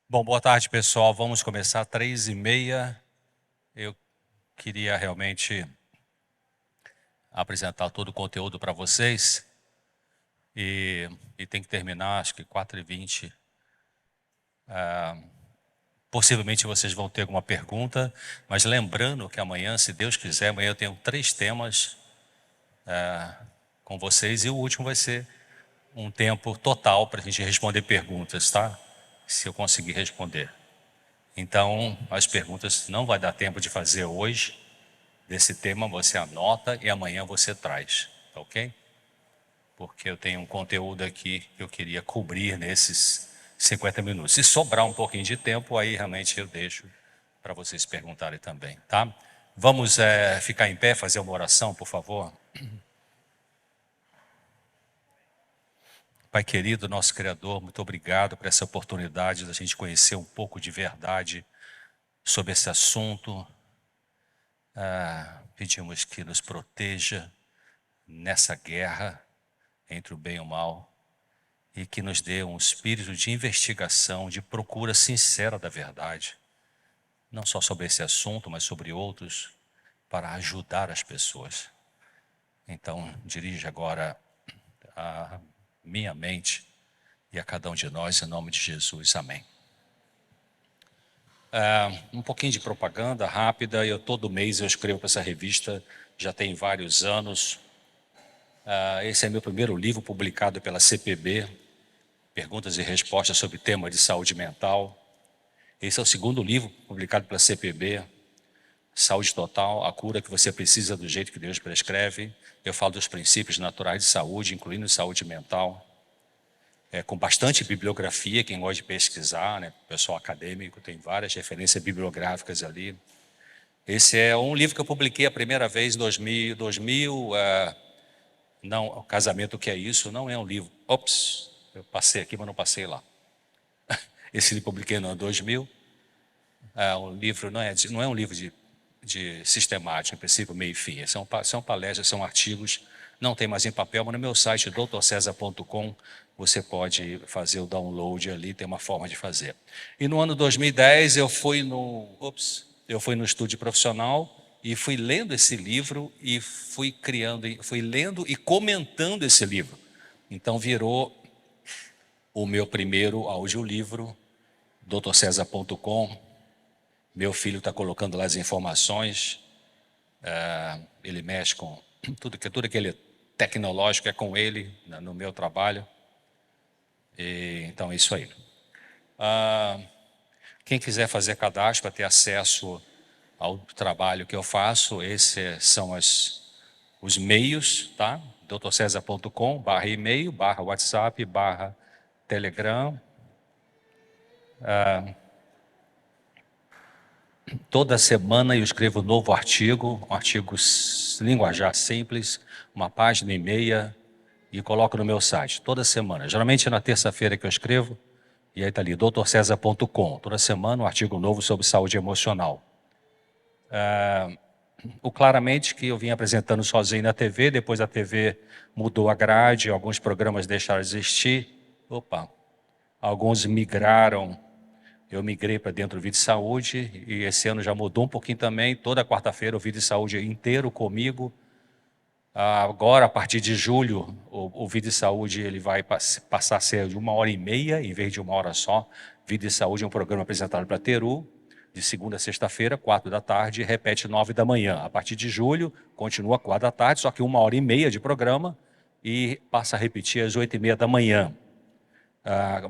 Bom, boa tarde, pessoal. Vamos começar 3h30. Eu queria realmente apresentar todo o conteúdo para vocês e tem que terminar, acho que 4h20. Possivelmente vocês vão ter alguma pergunta, mas lembrando que amanhã, se Deus quiser, amanhã eu tenho 3 temas com vocês e o último vai ser um tempo total para a gente responder perguntas, tá? Se eu conseguir responder. Então, as perguntas não vai dar tempo de fazer hoje. Desse tema você anota e amanhã você traz, tá ok? Porque eu tenho um conteúdo aqui que eu queria cobrir nesses 50 minutos. Se sobrar um pouquinho de tempo, aí realmente eu deixo para vocês perguntarem também, tá? Vamos ficar em pé, fazer uma oração, por favor? Pai querido, nosso Criador, muito obrigado por essa oportunidade da gente conhecer um pouco de verdade sobre esse assunto. Pedimos que nos proteja nessa guerra entre o bem e o mal e que nos dê um espírito de investigação, de procura sincera da verdade, não só sobre esse assunto, mas sobre outros, para ajudar as pessoas. Então, dirige agora a minha mente e a cada um de nós, em nome de Jesus. Amém. Um pouquinho de propaganda rápida. Todo mês eu escrevo para essa revista, já tem vários anos. Esse é meu primeiro livro publicado pela CPB, Perguntas e Respostas sobre tema de saúde mental. Esse é o segundo livro publicado pela CPB, Saúde Total, a cura que você precisa do jeito que Deus prescreve. Eu falo dos princípios naturais de saúde, incluindo saúde mental. Com bastante bibliografia, quem gosta de pesquisar, né? Pessoal acadêmico, tem várias referências bibliográficas ali. Esse é um livro que eu publiquei a primeira vez em 2000. Não, o Casamento, o que é isso? Não é um livro. Ops, eu passei aqui, mas não passei lá. Esse livro eu publiquei no ano 2000. O livro não é um livro de sistemática, em princípio, meio e fim. São palestras, são artigos, não tem mais em papel, mas no meu site, doutorcesar.com, você pode fazer o download ali, tem uma forma de fazer. E no ano 2010 eu fui no estúdio profissional e fui lendo esse livro e fui lendo e comentando esse livro. Então virou o meu primeiro audiolivro, doutorcesar.com. Meu filho está colocando lá as informações, ele mexe com tudo aquele tecnológico é com ele, no meu trabalho. Então é isso aí. Quem quiser fazer cadastro para ter acesso ao trabalho que eu faço, esses são os meios, tá? doutorcesar.com/e-mail, /WhatsApp, /Telegram. Toda semana eu escrevo um novo artigo, um artigo linguajar simples, uma página e meia, e coloco no meu site, toda semana. Geralmente é na terça-feira que eu escrevo, e aí está ali, doutorcesar.com. Toda semana um artigo novo sobre saúde emocional. O Claramente, que eu vim apresentando sozinho na TV, depois a TV mudou a grade, alguns programas deixaram de existir. Alguns migraram. Eu migrei para dentro do Vida e Saúde e esse ano já mudou um pouquinho também. Toda quarta-feira o Vida e Saúde inteiro comigo. Agora, a partir de julho, o Vida e Saúde ele vai passar a ser de 1h30 em vez de 1 hora só. Vida e Saúde é um programa apresentado para Teru, de segunda a sexta-feira, 4 da tarde, e repete 9 da manhã. A partir de julho, continua 4 da tarde, só que 1h30 de programa e passa a repetir às 8h30 da manhã.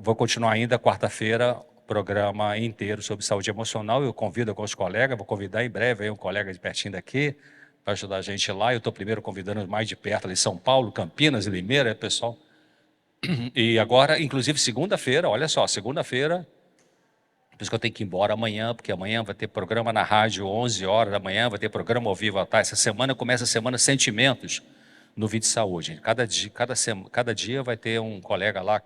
Vou continuar ainda quarta-feira, programa inteiro sobre saúde emocional. Eu convido alguns colegas, vou convidar em breve aí um colega de pertinho daqui, para ajudar a gente lá. Eu estou primeiro convidando mais de perto ali, São Paulo, Campinas e Limeira, pessoal. E agora, inclusive segunda-feira, olha só, segunda-feira, por isso que eu tenho que ir embora amanhã, porque amanhã vai ter programa na rádio, 11 horas da manhã, vai ter programa ao vivo, tá? Essa semana começa a semana Sentimentos no Vida e Saúde. Cada dia vai ter um colega lá.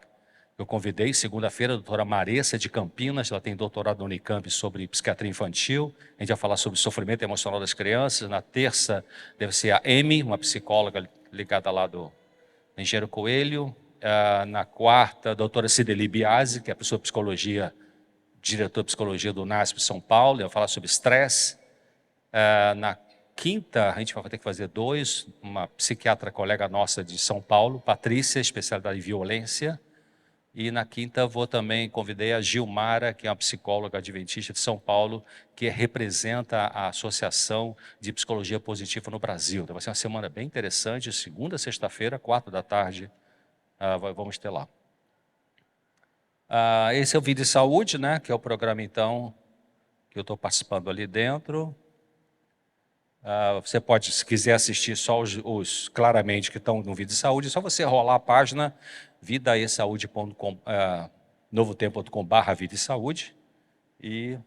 Eu convidei, segunda-feira, a doutora Maressa de Campinas, ela tem doutorado no Unicamp sobre psiquiatria infantil. A gente vai falar sobre sofrimento emocional das crianças. Na terça, deve ser a Amy, uma psicóloga ligada lá do Engenheiro Coelho. Na quarta, a doutora Cideli Biasi, que é professora de psicologia diretor de psicologia do UNASP São Paulo, eu vou falar sobre estresse. Na quinta, a gente vai ter que fazer dois, uma psiquiatra colega nossa de São Paulo, Patrícia, especialidade em violência. E na quinta convidei a Gilmara, que é uma psicóloga adventista de São Paulo, que representa a Associação de Psicologia Positiva no Brasil. Então vai ser uma semana bem interessante, segunda, sexta-feira, 4 da tarde, vamos ter lá. Esse é o Vida e Saúde, né, que é o programa, então, que eu estou participando ali dentro. Você pode, se quiser assistir só os claramente que estão no Vida e Saúde, é só você rolar a página vidaesaude.com, novotempo.com/vida e saúde, e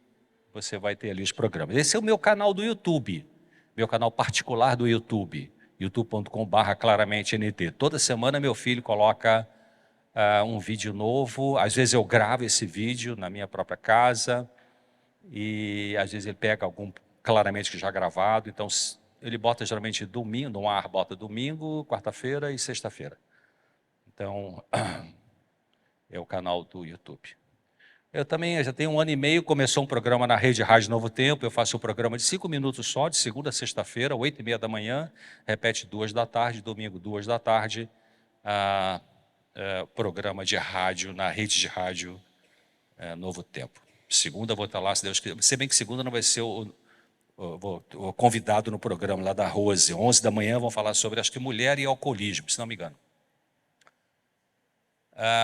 você vai ter ali os programas. Esse é o meu canal do YouTube, meu canal particular do YouTube, youtube.com/claramentent. Toda semana meu filho coloca um vídeo novo, às vezes eu gravo esse vídeo na minha própria casa, e às vezes ele pega algum claramente que já gravado, então ele bota geralmente domingo, no ar bota domingo, quarta-feira e sexta-feira. Então, é o canal do YouTube. Eu também, já tenho 1 ano e meio, começou um programa na Rede Rádio Novo Tempo, eu faço um programa de 5 minutos só, de segunda a sexta-feira, 8h30 da manhã, repete 2 da tarde, domingo 2 da tarde, programa de rádio, na Rede de Rádio Novo Tempo. Segunda vou estar lá, se Deus quiser, se bem que segunda não vai ser o convidado no programa lá da Rose, 11 da manhã vão falar sobre, acho que mulher e alcoolismo, se não me engano.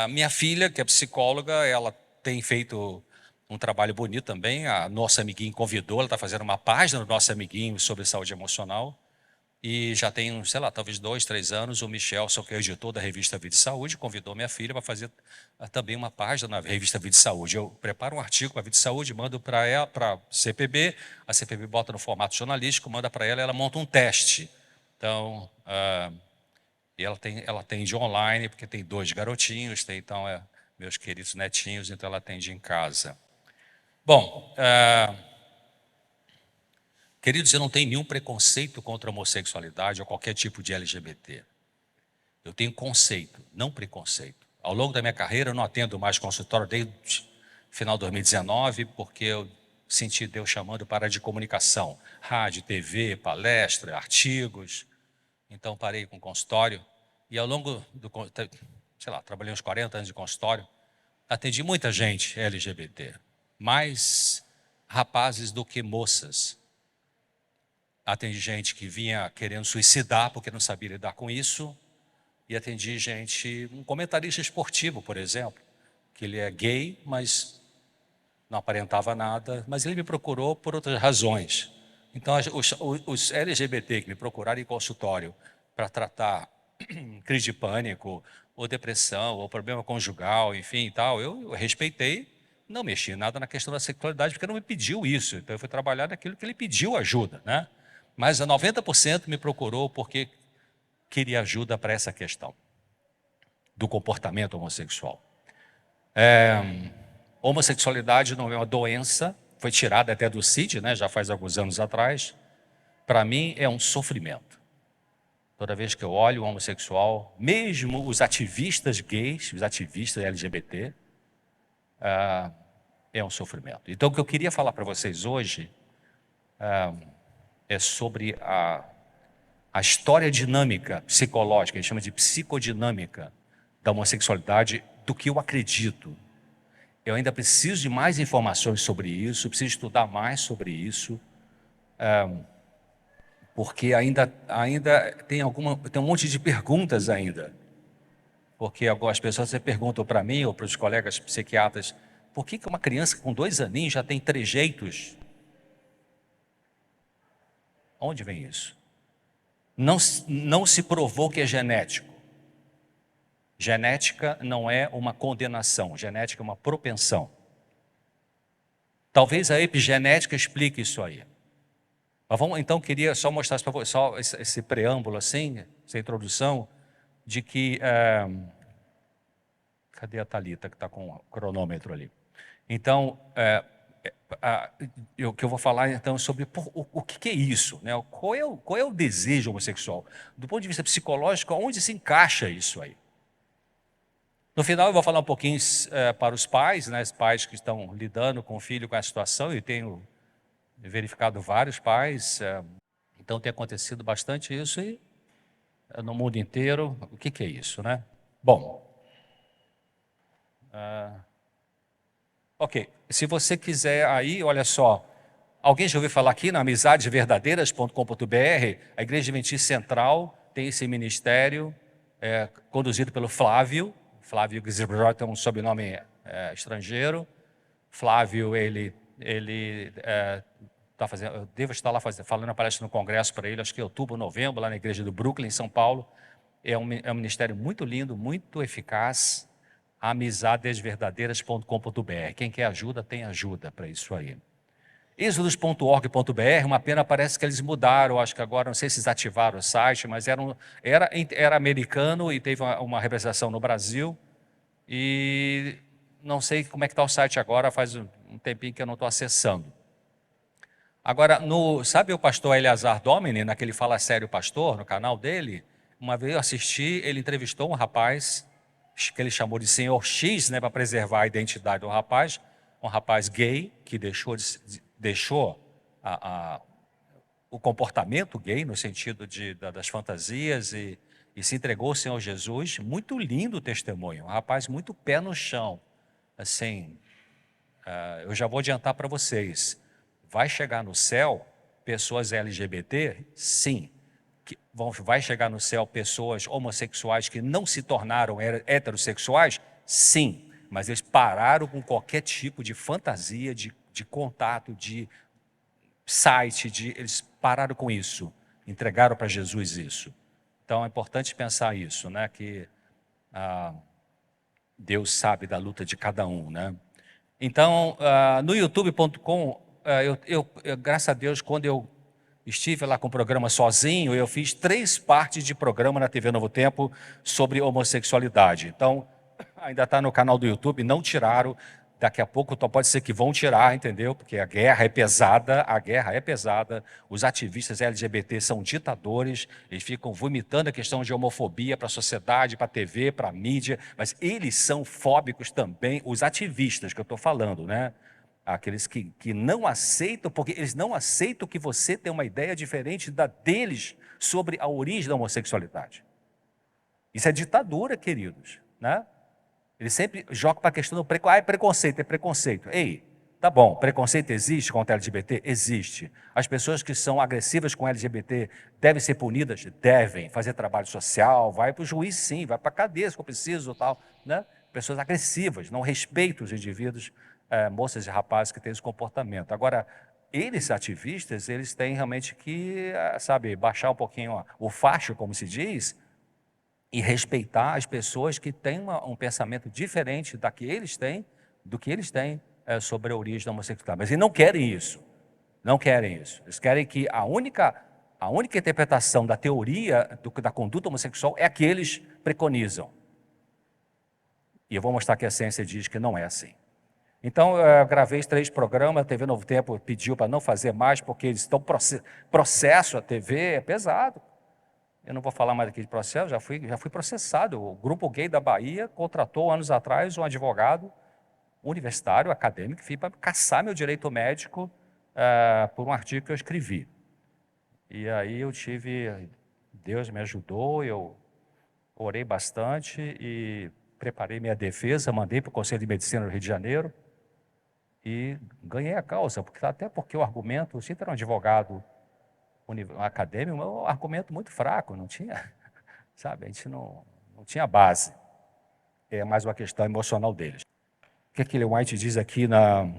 Minha filha, que é psicóloga, ela tem feito um trabalho bonito também, a nossa amiguinha convidou, ela está fazendo uma página do nosso amiguinho sobre saúde emocional, e já tem, sei lá, talvez 2, 3 anos, o Michelson, que é o editor da revista Vida e Saúde, convidou minha filha para fazer também uma página na revista Vida e Saúde. Eu preparo um artigo para a Vida e Saúde, mando para ela, para a CPB bota no formato jornalístico, manda para ela, ela monta um teste. Então, e ela atende online, porque tem 2 garotinhos, então meus queridos netinhos, então ela atende em casa. Bom, queridos, eu não tenho nenhum preconceito contra a homossexualidade ou qualquer tipo de LGBT. Eu tenho conceito, não preconceito. Ao longo da minha carreira, eu não atendo mais consultório desde final de 2019, porque eu senti Deus chamando para a área de comunicação, rádio, TV, palestra, artigos. Então, parei com o consultório e ao longo do, sei lá, trabalhei uns 40 anos de consultório, atendi muita gente LGBT, mais rapazes do que moças. Atendi gente que vinha querendo suicidar porque não sabia lidar com isso, e atendi gente, um comentarista esportivo, por exemplo, que ele é gay, mas não aparentava nada, mas ele me procurou por outras razões. Então, os LGBT que me procuraram em consultório para tratar crise de pânico, ou depressão, ou problema conjugal, enfim e tal, eu respeitei, não mexi nada na questão da sexualidade, porque não me pediu isso. Então, eu fui trabalhar naquilo que ele pediu ajuda, né? Mas 90% me procurou porque queria ajuda para essa questão do comportamento homossexual. Homossexualidade não é uma doença, foi tirada até do CID, né, já faz alguns anos atrás. Para mim é um sofrimento. Toda vez que eu olho o homossexual, mesmo os ativistas gays, os ativistas LGBT, é um sofrimento. Então o que eu queria falar para vocês hoje é sobre a história dinâmica psicológica, a gente chama de psicodinâmica da homossexualidade, do que eu acredito. Eu ainda preciso de mais informações sobre isso, preciso estudar mais sobre isso, porque ainda tem um monte de perguntas ainda. Porque algumas pessoas perguntam para mim ou para os colegas psiquiatras, por que uma criança com 2 aninhos já tem trejeitos? Onde vem isso? Não se provou que é genético. Genética não é uma condenação, genética é uma propensão. Talvez a epigenética explique isso aí. Mas então, queria só mostrar para vocês, só esse preâmbulo assim, essa introdução, de que... cadê a Thalita que está com o cronômetro ali? Então, o que eu vou falar então sobre o que é isso, né? Qual é o desejo homossexual? Do ponto de vista psicológico, onde se encaixa isso aí? No final eu vou falar um pouquinho para os pais, né, os pais que estão lidando com o filho, com a situação, e tenho verificado vários pais, então tem acontecido bastante isso e no mundo inteiro. O que é isso, né? Bom, ok, se você quiser aí, olha só, alguém já ouviu falar aqui na amizadesverdadeiras.com.br? A Igreja Adventista Central tem esse ministério conduzido pelo Flávio. Flávio Gizbrot é um sobrenome estrangeiro. Flávio, ele tá fazendo, eu devo estar lá falando a palestra no congresso para ele, acho que em outubro, novembro, lá na igreja do Brooklyn, em São Paulo. É um ministério muito lindo, muito eficaz. Amizadesverdadeiras.com.br. Quem quer ajuda, tem ajuda para isso aí. Êxodos.org.br, uma pena, parece que eles mudaram, acho que agora, não sei se eles ativaram o site, mas era americano e teve uma representação no Brasil, e não sei como é que está o site agora, faz um tempinho que eu não estou acessando. Agora, sabe o pastor Eleazar Domini, naquele Fala Sério Pastor, no canal dele? Uma vez eu assisti, ele entrevistou um rapaz, que ele chamou de Senhor X, né, para preservar a identidade do rapaz, um rapaz gay, que deixou o comportamento gay, no sentido das fantasias, e se entregou ao Senhor Jesus. Muito lindo o testemunho, um rapaz muito pé no chão. Assim, eu já vou adiantar para vocês, vai chegar no céu pessoas LGBT? Sim. Vai chegar no céu pessoas homossexuais que não se tornaram heterossexuais? Sim. Mas eles pararam com qualquer tipo de fantasia, de contato, de site, eles pararam com isso, entregaram para Jesus isso. Então é importante pensar isso, né? Que Deus sabe da luta de cada um, né? Então, no youtube.com, graças a Deus, quando eu estive lá com o programa sozinho, eu fiz 3 partes de programa na TV Novo Tempo sobre homossexualidade. Então, ainda está no canal do YouTube, não tiraram. Daqui a pouco pode ser que vão tirar, entendeu? Porque a guerra é pesada, os ativistas LGBT são ditadores, eles ficam vomitando a questão de homofobia para a sociedade, para a TV, para a mídia, mas eles são fóbicos também, os ativistas que eu estou falando, né? Aqueles que não aceitam, porque eles não aceitam que você tenha uma ideia diferente da deles sobre a origem da homossexualidade. Isso é ditadura, queridos, né? Ele sempre joga para a questão do preconceito. É preconceito, é preconceito. Ei, tá bom, preconceito existe contra LGBT? Existe. As pessoas que são agressivas com LGBT devem ser punidas? Devem. Fazer trabalho social, vai para o juiz sim, vai para a cadeia se for preciso, tal, né? Pessoas agressivas, não respeitam os indivíduos, moças e rapazes que têm esse comportamento. Agora, eles ativistas, eles têm realmente que, baixar um pouquinho o facho, como se diz, e respeitar as pessoas que têm um pensamento diferente do que eles têm sobre a origem da homossexualidade. Mas eles não querem isso, não querem isso. Eles querem que a única interpretação da teoria da conduta homossexual é a que eles preconizam. E eu vou mostrar que a ciência diz que não é assim. Então, eu gravei 3 programas, a TV Novo Tempo pediu para não fazer mais, porque eles estão processo, a TV é pesado. Eu não vou falar mais aqui de processo, já fui processado. O Grupo Gay da Bahia contratou anos atrás um advogado universitário, acadêmico, para caçar meu direito médico por um artigo que eu escrevi. E aí Deus me ajudou, eu orei bastante e preparei minha defesa, mandei para o Conselho de Medicina do Rio de Janeiro e ganhei a causa, até porque o argumento, se era um advogado acadêmico, um argumento muito fraco, não tinha, a gente não tinha base. É mais uma questão emocional deles. O que aquele White diz aqui na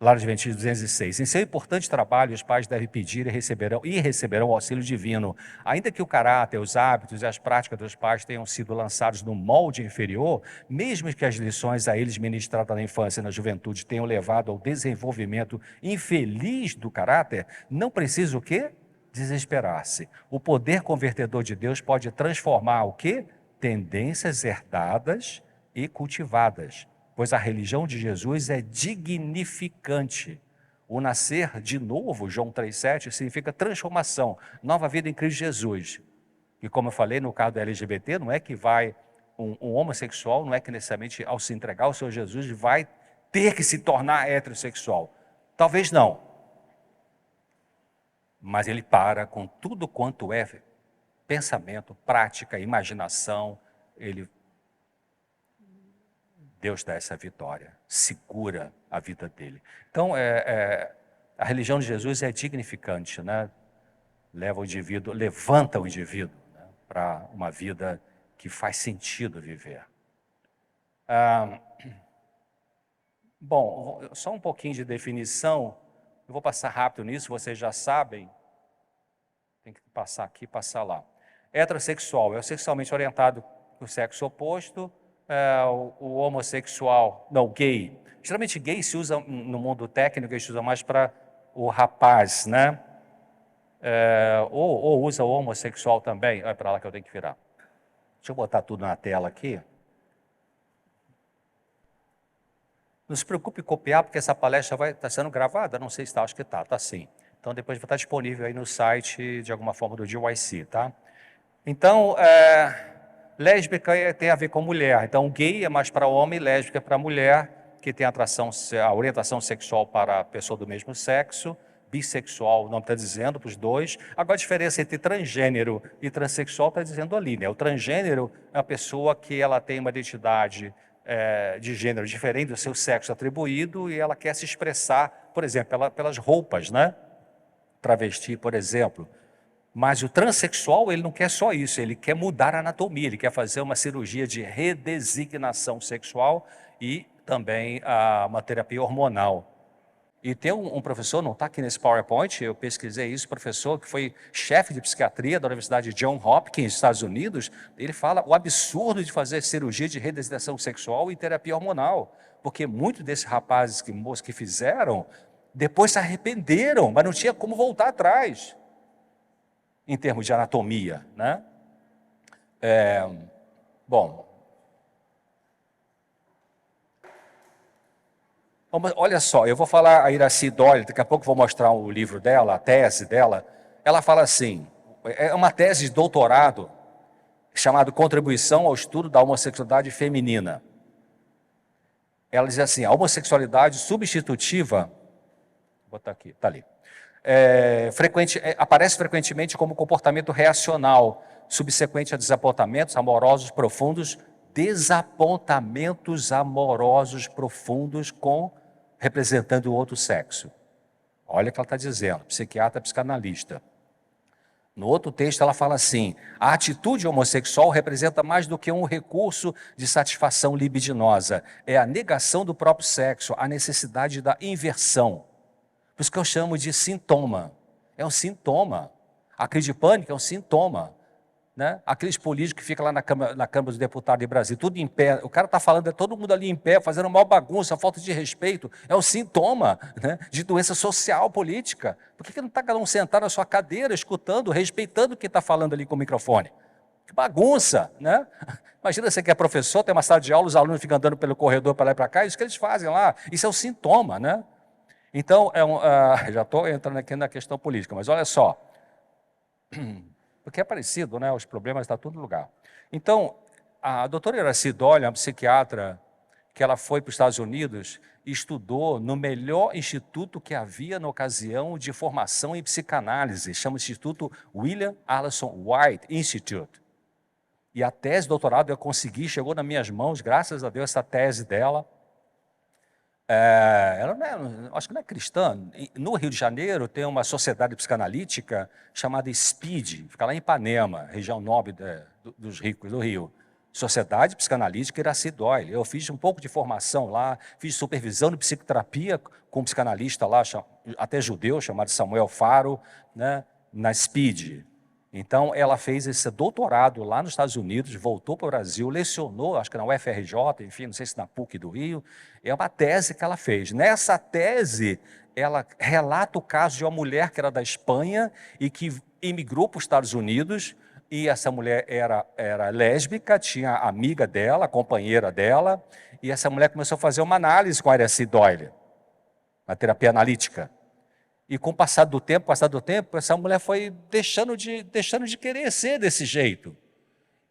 Lar Adventista 206? Em seu importante trabalho, os pais devem pedir e receberão o auxílio divino. Ainda que o caráter, os hábitos e as práticas dos pais tenham sido lançados no molde inferior, mesmo que as lições a eles ministradas na infância e na juventude tenham levado ao desenvolvimento infeliz do caráter, não precisa o quê? Desesperar-se. O poder convertedor de Deus pode transformar o quê? Tendências herdadas e cultivadas. Pois a religião de Jesus é dignificante. O nascer de novo, João 3,7, significa transformação, nova vida em Cristo Jesus. E como eu falei, no caso do LGBT, não é que vai um homossexual não é que necessariamente, ao se entregar ao Senhor Jesus, vai ter que se tornar heterossexual. Talvez não. Mas ele para com tudo quanto é pensamento, prática, imaginação. Deus dá essa vitória, segura a vida dele. Então, a religião de Jesus é dignificante, né? Levanta o indivíduo, né, para uma vida que faz sentido viver. Bom, só um pouquinho de definição. Eu vou passar rápido nisso, vocês já sabem. Tem que passar aqui, passar lá. Heterossexual é o sexualmente orientado para o sexo oposto. O homossexual, não, gay. Geralmente gay se usa no mundo técnico, a gente usa mais para o rapaz, né? Ou usa o homossexual também. É para lá que eu tenho que virar. Deixa eu botar tudo na tela aqui. Não se preocupe em copiar, porque essa palestra vai estar sendo gravada. Não sei se está, acho que está sim. Então depois vai estar disponível aí no site, de alguma forma, do GYC, tá? Então, lésbica tem a ver com mulher. Então, gay é mais para homem, lésbica é para mulher, que tem a orientação sexual para a pessoa do mesmo sexo. Bissexual, não está dizendo para os dois. Agora, a diferença entre transgênero e transexual está dizendo ali, né? O transgênero é a pessoa que ela tem uma identidade de gênero diferente do seu sexo atribuído e ela quer se expressar, por exemplo, pelas roupas, né? Travesti, por exemplo. Mas o transexual, ele não quer só isso, ele quer mudar a anatomia, ele quer fazer uma cirurgia de redesignação sexual e também uma terapia hormonal. E tem um professor, não está aqui nesse PowerPoint, eu pesquisei isso, professor que foi chefe de psiquiatria da Universidade Johns Hopkins, Estados Unidos, ele fala o absurdo de fazer cirurgia de redesignação sexual e terapia hormonal, porque muitos desses rapazes, moços que fizeram, depois se arrependeram, mas não tinha como voltar atrás, em termos de anatomia, né? Bom, olha só, eu vou falar a Iracy Doyle, daqui a pouco vou mostrar o livro dela, a tese dela. Ela fala assim, é uma tese de doutorado chamada Contribuição ao Estudo da Homossexualidade Feminina. Ela diz assim, a homossexualidade substitutiva, vou botar aqui, está ali, aparece frequentemente como comportamento reacional, subsequente a desapontamentos amorosos profundos, representando o outro sexo. Olha o que ela está dizendo, psiquiatra, psicanalista. No outro texto ela fala assim, a atitude homossexual representa mais do que um recurso de satisfação libidinosa, é a negação do próprio sexo, a necessidade da inversão. Por isso que eu chamo de sintoma. É um sintoma. A crise de pânico é um sintoma. Né? Aqueles políticos que ficam lá na Câmara dos Deputados de Brasília, tudo em pé, o cara está falando, todo mundo ali em pé, fazendo uma bagunça, falta de respeito, é um sintoma, né, de doença social política. Por que não está cada um sentado na sua cadeira, escutando, respeitando quem está falando ali com o microfone? Que bagunça, né? Imagina você que é professor, tem uma sala de aula, os alunos ficam andando pelo corredor para lá e para cá, isso que eles fazem lá, isso é um sintoma, né? Então, já estou entrando aqui na questão política, mas olha só, porque é parecido, né? Os problemas estão em todo lugar. Então, a doutora Iracy Doyle, uma psiquiatra, que ela foi para os Estados Unidos e estudou no melhor instituto que havia na ocasião de formação em psicanálise, chama Instituto William Allison White Institute. E a tese de doutorado eu consegui, chegou nas minhas mãos, graças a Deus, essa tese dela. Ela acho que não é cristã. No Rio de Janeiro tem uma sociedade psicanalítica chamada SPID, fica lá em Ipanema, região nobre dos ricos do Rio. Sociedade Psicanalítica Iracy Doyle. Eu fiz um pouco de formação lá, fiz supervisão de psicoterapia com um psicanalista lá, até judeu, chamado Samuel Faro, né, na SPID. Então, ela fez esse doutorado lá nos Estados Unidos, voltou para o Brasil, lecionou, acho que na UFRJ, enfim, não sei se na PUC do Rio. É uma tese que ela fez. Nessa tese, ela relata o caso de uma mulher que era da Espanha e que imigrou para os Estados Unidos, e essa mulher era lésbica, tinha a amiga dela, a companheira dela, e essa mulher começou a fazer uma análise com a Iracy Doyle, uma terapia analítica. E com o passar do tempo, essa mulher foi deixando de querer ser desse jeito.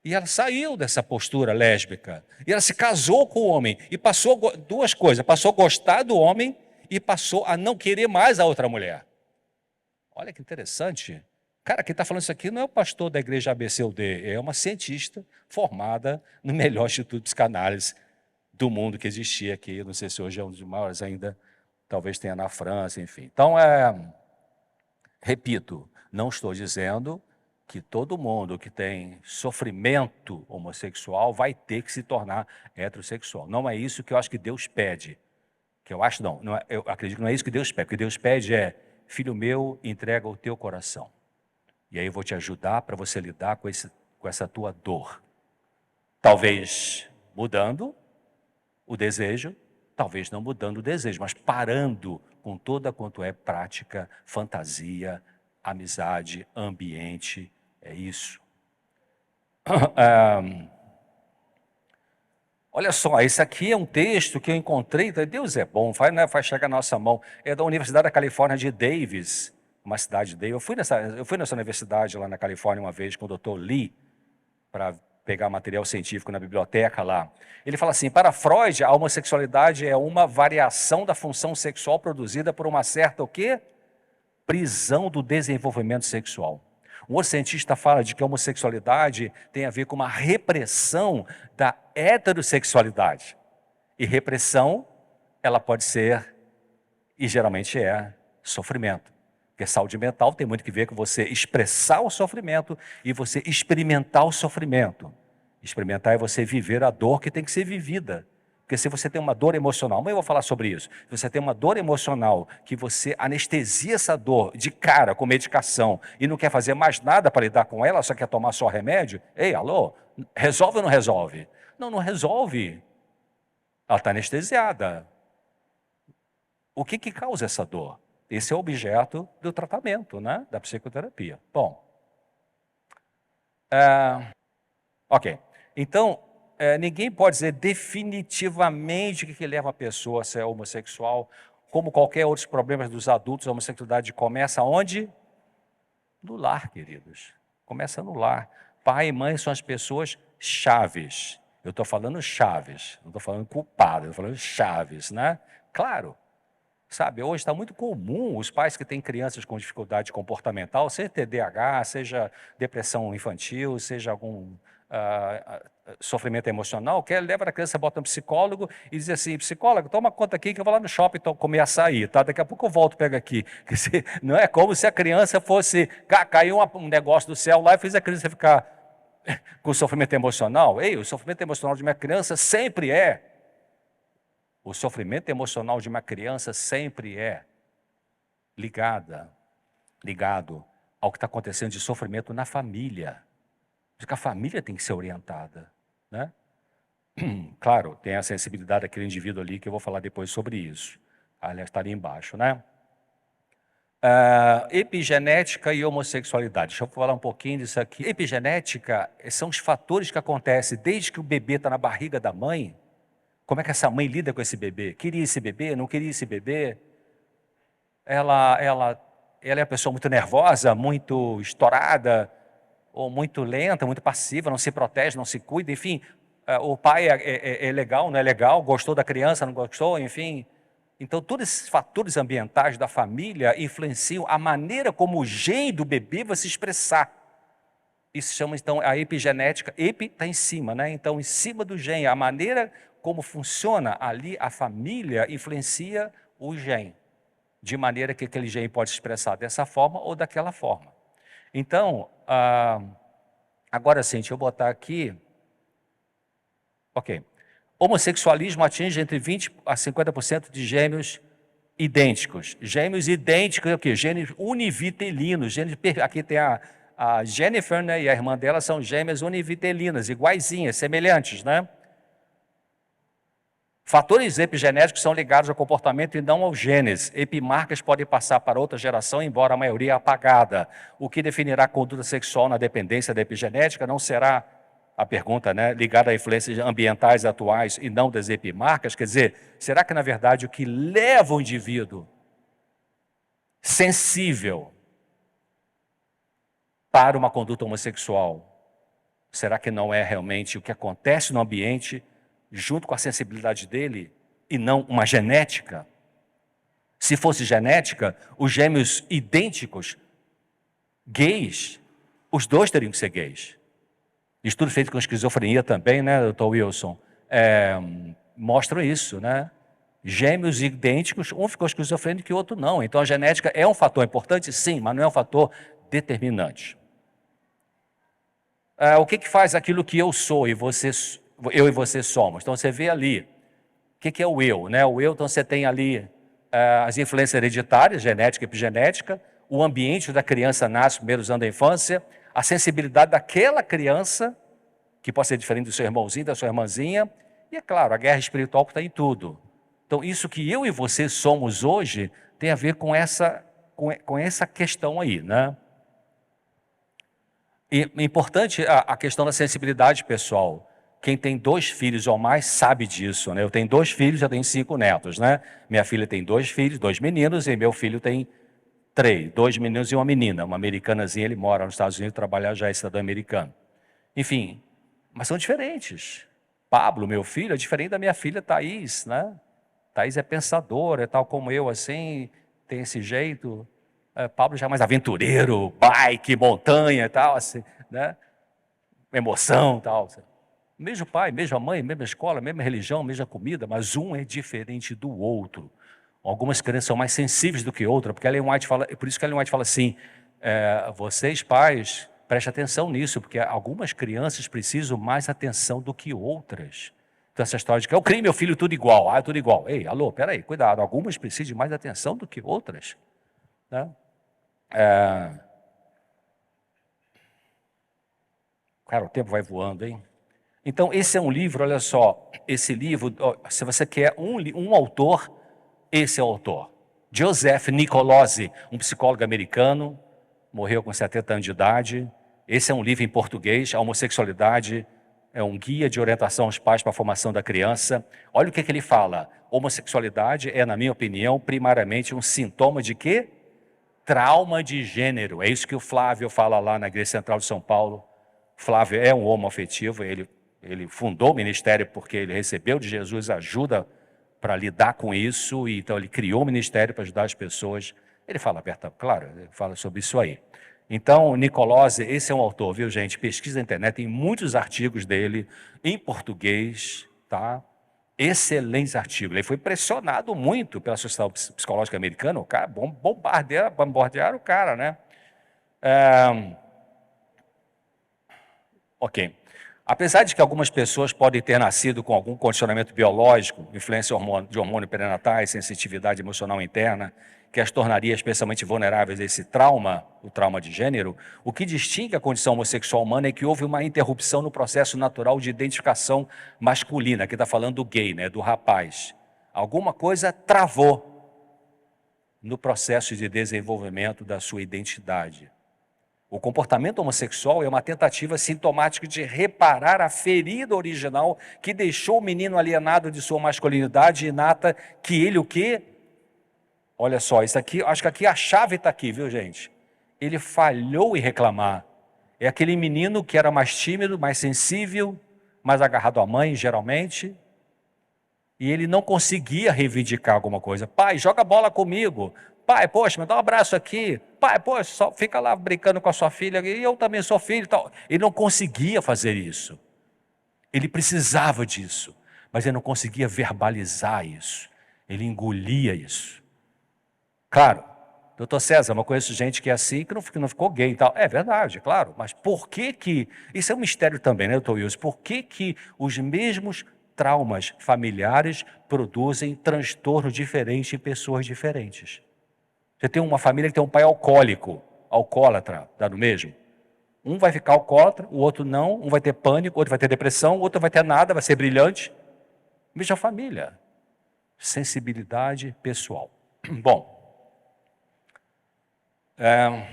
E ela saiu dessa postura lésbica. E ela se casou com o homem. E passou duas coisas. Passou a gostar do homem e passou a não querer mais a outra mulher. Olha que interessante. Cara, quem está falando isso aqui não é o pastor da igreja ABC ou D. É uma cientista formada no melhor instituto de psicanálise do mundo que existia aqui. Não sei se hoje é um dos maiores ainda. Talvez tenha na França, enfim. Então, repito, não estou dizendo que todo mundo que tem sofrimento homossexual vai ter que se tornar heterossexual. Não é isso que eu acho que Deus pede. Que eu acho não é, eu acredito que não é isso que Deus pede. O que Deus pede é, filho meu, entrega o teu coração. E aí eu vou te ajudar para você lidar com essa tua dor. Talvez mudando o desejo, talvez não mudando o desejo, mas parando com toda quanto é prática, fantasia, amizade, ambiente, é isso. Olha só, esse aqui é um texto que eu encontrei, Deus é bom, faz chegar na nossa mão, é da Universidade da Califórnia de Davis, uma cidade de Davis. Eu fui nessa universidade lá na Califórnia uma vez com o Dr. Lee, para pegar material científico na biblioteca lá. Ele fala assim, para Freud, a homossexualidade é uma variação da função sexual produzida por uma certa, o quê? Prisão do desenvolvimento sexual. Um outro cientista fala de que a homossexualidade tem a ver com uma repressão da heterossexualidade. E repressão, ela pode ser, e geralmente é, sofrimento. Porque saúde mental tem muito que ver com você expressar o sofrimento e você experimentar o sofrimento. Experimentar é você viver a dor que tem que ser vivida. Porque se você tem uma dor emocional, amanhã eu vou falar sobre isso. Se você tem uma dor emocional, que você anestesia essa dor de cara com medicação e não quer fazer mais nada para lidar com ela, só quer tomar só remédio, ei, alô, resolve ou não resolve? Não, não resolve. Ela está anestesiada. O que causa essa dor? Esse é o objeto do tratamento, né? Da psicoterapia. Bom, ok. Então, ninguém pode dizer definitivamente o que leva a pessoa a ser homossexual. Como qualquer outros problemas dos adultos, a homossexualidade começa onde? No lar, queridos. Começa no lar. Pai e mãe são as pessoas chaves. Eu estou falando chaves, não estou falando culpado, eu estou falando chaves, né? Claro. Sabe, hoje está muito comum os pais que têm crianças com dificuldade comportamental, seja TDAH, seja depressão infantil, seja algum sofrimento emocional, que leva a criança, bota um psicólogo e diz assim, psicólogo, toma conta aqui que eu vou lá no shopping comer açaí, tá? Daqui a pouco eu volto, pega aqui. Não é como se a criança fosse, caiu um negócio do céu lá e fez a criança ficar com sofrimento emocional. Ei, o sofrimento emocional de uma criança sempre é. O sofrimento emocional de uma criança sempre é ligado ao que está acontecendo de sofrimento na família. Porque a família tem que ser orientada, né? Claro, tem a sensibilidade daquele indivíduo ali, que eu vou falar depois sobre isso. Aliás, está ali embaixo, né? Epigenética e homossexualidade. Deixa eu falar um pouquinho disso aqui. Epigenética são os fatores que acontecem desde que o bebê está na barriga da mãe. Como é que essa mãe lida com esse bebê? Queria esse bebê? Não queria esse bebê? Ela é uma pessoa muito nervosa, muito estourada, ou muito lenta, muito passiva, não se protege, não se cuida, enfim. O pai é legal, não é legal, gostou da criança, não gostou, enfim. Então, todos esses fatores ambientais da família influenciam a maneira como o gene do bebê vai se expressar. Isso chama, então, a epigenética. Epi está em cima, né? Então, em cima do gene, a maneira como funciona ali a família influencia o gene, de maneira que aquele gene pode se expressar dessa forma ou daquela forma. Então, agora sim, deixa eu botar aqui. Ok. Homossexualismo atinge entre 20% a 50% de gêmeos idênticos. Gêmeos idênticos é o quê? Gêmeos univitelinos. Aqui tem a Jennifer, né, e a irmã dela são gêmeas univitelinas, iguaizinhas, semelhantes, né? Fatores epigenéticos são ligados ao comportamento e não ao genes. Epimarcas podem passar para outra geração, embora a maioria é apagada. O que definirá a conduta sexual na dependência da epigenética não será a pergunta, né, ligada a influências ambientais atuais e não das epimarcas. Quer dizer, será que na verdade o que leva o indivíduo sensível para uma conduta homossexual Será que não é realmente o que acontece no ambiente, junto com a sensibilidade dele, e não uma genética? Se fosse genética, os gêmeos idênticos, gays, os dois teriam que ser gays. Estudos feitos com esquizofrenia também, né, doutor Wilson, mostram isso, né? Gêmeos idênticos, um ficou esquizofrênico e o outro não. Então a genética é um fator importante, sim, mas não é um fator determinante. O que faz aquilo que eu sou e eu e você somos? Então você vê ali, o que é o eu, né? O eu, então você tem ali as influências hereditárias, genética e epigenética, o ambiente da criança nasce nos primeiros anos da infância, a sensibilidade daquela criança, que pode ser diferente do seu irmãozinho, da sua irmãzinha, e é claro, a guerra espiritual que está em tudo. Então isso que eu e você somos hoje tem a ver com essa questão aí, né? E importante a questão da sensibilidade pessoal. Quem tem 2 filhos ou mais sabe disso, né? Eu tenho 2 filhos, já tenho 5 netos, né? Minha filha tem 2 filhos, 2 meninos, e meu filho tem 3, 2 meninos e uma menina. Uma americanazinha, ele mora nos Estados Unidos, trabalha já, é cidadão americano. Enfim, mas são diferentes. Pablo, meu filho, é diferente da minha filha Thaís, né? Thaís é pensadora, é tal como eu, assim, tem esse jeito. Pablo já é mais aventureiro, bike, montanha e tal, assim, né? Emoção e tal. Mesmo pai, mesma mãe, mesma escola, mesma religião, mesma comida, mas um é diferente do outro. Algumas crianças são mais sensíveis do que outras, porque Ellen White fala, por isso que Ellen White fala assim, vocês pais, prestem atenção nisso, porque algumas crianças precisam mais atenção do que outras. Então essa história de que eu criei meu filho tudo igual, é tudo igual. Ei, alô, peraí, cuidado, algumas precisam de mais atenção do que outras, né? Cara, o tempo vai voando, hein? Então, esse é um livro, olha só, esse livro, se você quer um autor, esse é o autor. Joseph Nicolosi, um psicólogo americano, morreu com 70 anos de idade. Esse é um livro em português, A Homossexualidade, é um guia de orientação aos pais para a formação da criança. Olha o que ele fala. Homossexualidade é, na minha opinião, primariamente um sintoma de quê? Trauma de gênero. É isso que o Flávio fala lá na Igreja Central de São Paulo. Flávio é um homoafetivo, ele fundou o ministério porque ele recebeu de Jesus ajuda para lidar com isso, e então ele criou o ministério para ajudar as pessoas. Ele fala claro, ele fala sobre isso aí. Então, Nicolosi, esse é um autor, viu, gente? Pesquisa na internet, tem muitos artigos dele em português, tá? Excelentes artigos. Ele foi pressionado muito pela Sociedade Psicológica Americana, o cara bombardearam o cara, né? Ok. Apesar de que algumas pessoas podem ter nascido com algum condicionamento biológico, influência de hormônio perinatais, sensitividade emocional interna, que as tornaria especialmente vulneráveis a esse trauma, o trauma de gênero, o que distingue a condição homossexual humana é que houve uma interrupção no processo natural de identificação masculina, que está falando do gay, né, do rapaz. Alguma coisa travou no processo de desenvolvimento da sua identidade. O comportamento homossexual é uma tentativa sintomática de reparar a ferida original que deixou o menino alienado de sua masculinidade inata, que ele o quê? Olha só, isso aqui, acho que aqui a chave está aqui, viu, gente? Ele falhou em reclamar. É aquele menino que era mais tímido, mais sensível, mais agarrado à mãe, geralmente, e ele não conseguia reivindicar alguma coisa. Pai, joga bola comigo. Pai, poxa, me dá um abraço aqui. Pai, poxa, só fica lá brincando com a sua filha, e eu também sou filho e tal. Ele não conseguia fazer isso. Ele precisava disso, mas ele não conseguia verbalizar isso. Ele engolia isso. Claro, doutor César, eu conheço gente que é assim, que não ficou gay e tal. É verdade, claro, mas por que isso é um mistério também, né, doutor Wilson? Por que os mesmos traumas familiares produzem transtornos diferentes em pessoas diferentes? Você tem uma família que tem um pai alcoólatra, dá no mesmo? Um vai ficar alcoólatra, o outro não, um vai ter pânico, o outro vai ter depressão, o outro vai ter nada, vai ser brilhante. Mesma família. Sensibilidade pessoal. Bom, a